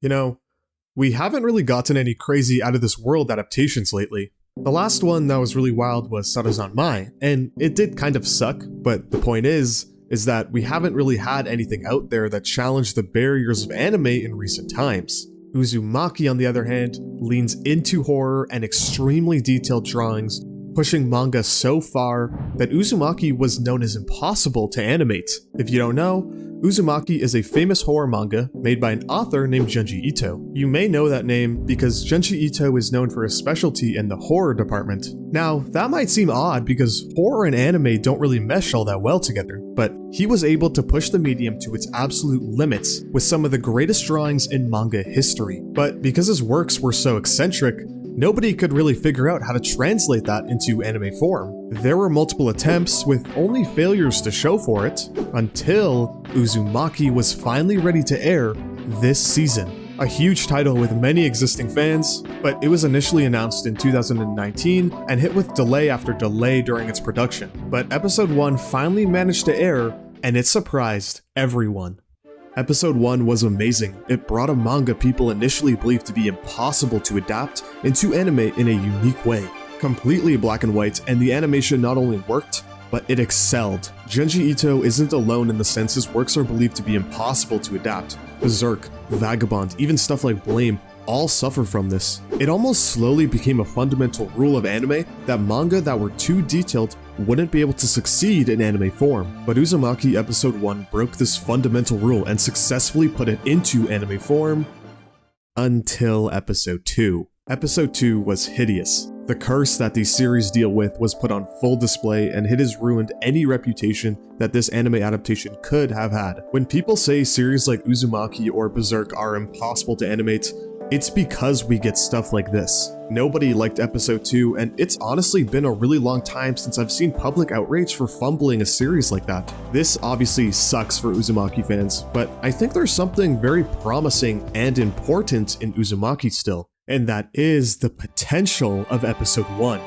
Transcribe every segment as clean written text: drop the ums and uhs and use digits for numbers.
You know, we haven't really gotten any crazy out of this world adaptations lately. The last one that was really wild was Sarazan Mai, and it did kind of suck, but the point is that we haven't really had anything out there that challenged the barriers of anime in recent times. Uzumaki, on the other hand, leans into horror and extremely detailed drawings, pushing manga so far that Uzumaki was known as impossible to animate. If you don't know, Uzumaki is a famous horror manga made by an author named Junji Ito. You may know that name because Junji Ito is known for his specialty in the horror department. Now, that might seem odd because horror and anime don't really mesh all that well together, but he was able to push the medium to its absolute limits with some of the greatest drawings in manga history. But because his works were so eccentric, nobody could really figure out how to translate that into anime form. There were multiple attempts with only failures to show for it, until Uzumaki was finally ready to air this season. A huge title with many existing fans, but it was initially announced in 2019 and hit with delay after delay during its production. But episode 1 finally managed to air, and it surprised everyone. Episode 1 was amazing. It brought a manga people initially believed to be impossible to adapt into anime in a unique way. Completely black and white, and the animation not only worked, but it excelled. Junji Ito isn't alone in the sense his works are believed to be impossible to adapt. Berserk, Vagabond, even stuff like Blame all suffer from this. It almost slowly became a fundamental rule of anime that manga that were too detailed wouldn't be able to succeed in anime form. But Uzumaki episode 1 broke this fundamental rule and successfully put it into anime form until episode 2. Episode 2 was hideous. The curse that these series deal with was put on full display, and it has ruined any reputation that this anime adaptation could have had. When people say series like Uzumaki or Berserk are impossible to animate, it's because we get stuff like this. Nobody liked episode 2, and it's honestly been a really long time since I've seen public outrage for fumbling a series like that. This obviously sucks for Uzumaki fans, but I think there's something very promising and important in Uzumaki still, and that is the potential of episode 1.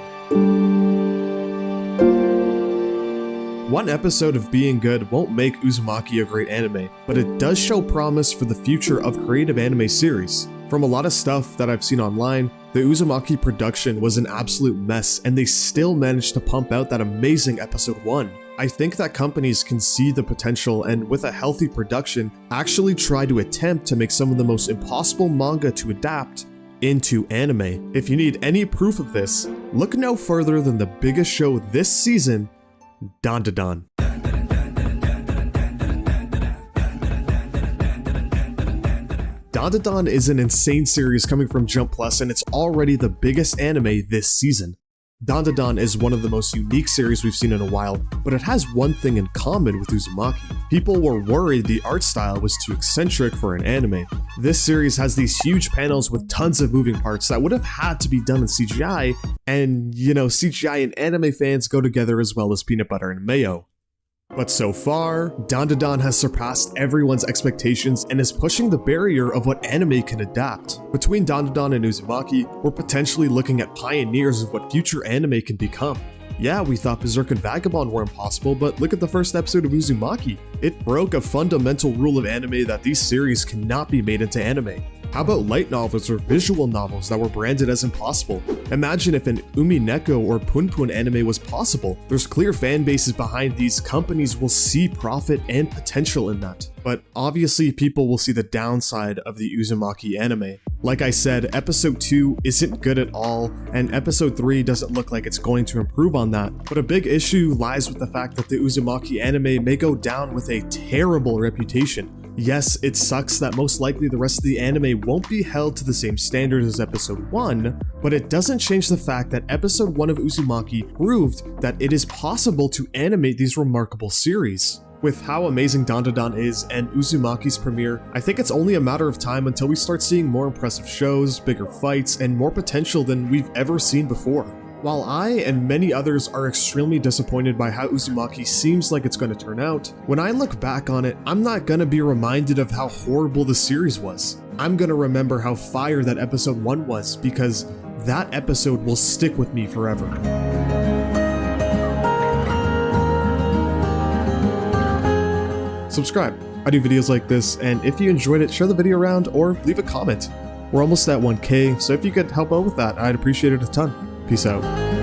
One episode of being good won't make Uzumaki a great anime, but it does show promise for the future of creative anime series. From a lot of stuff that I've seen online, the Uzumaki production was an absolute mess, and they still managed to pump out that amazing episode 1. I think that companies can see the potential and with a healthy production, actually try to attempt to make some of the most impossible manga to adapt into anime. If you need any proof of this, look no further than the biggest show this season, Dandadan. Dandadan is an insane series coming from Jump Plus, and it's already the biggest anime this season. Dandadan is one of the most unique series we've seen in a while, but it has one thing in common with Uzumaki. People were worried the art style was too eccentric for an anime. This series has these huge panels with tons of moving parts that would have had to be done in CGI, and you know, CGI and anime fans go together as well as peanut butter and mayo. But so far, Dandadan has surpassed everyone's expectations and is pushing the barrier of what anime can adapt. Between Dandadan and Uzumaki, we're potentially looking at pioneers of what future anime can become. Yeah, we thought Berserk and Vagabond were impossible, but look at the first episode of Uzumaki. It broke a fundamental rule of anime that these series cannot be made into anime. How about light novels or visual novels that were branded as impossible? Imagine if an Umineko or Punpun anime was possible. There's clear fan bases behind these. Companies will see profit and potential in that. But obviously people will see the downside of the Uzumaki anime. Like I said, episode 2 isn't good at all, and episode 3 doesn't look like it's going to improve on that. But a big issue lies with the fact that the Uzumaki anime may go down with a terrible reputation. Yes, it sucks that most likely the rest of the anime won't be held to the same standards as episode 1, but it doesn't change the fact that episode 1 of Uzumaki proved that it is possible to animate these remarkable series. With how amazing Dandadan is and Uzumaki's premiere, I think it's only a matter of time until we start seeing more impressive shows, bigger fights, and more potential than we've ever seen before. While I and many others are extremely disappointed by how Uzumaki seems like it's going to turn out, when I look back on it, I'm not going to be reminded of how horrible the series was. I'm going to remember how fire that episode 1 was, because that episode will stick with me forever. Subscribe. I do videos like this, and if you enjoyed it, share the video around or leave a comment. We're almost at 1K, so if you could help out with that, I'd appreciate it a ton. Peace out.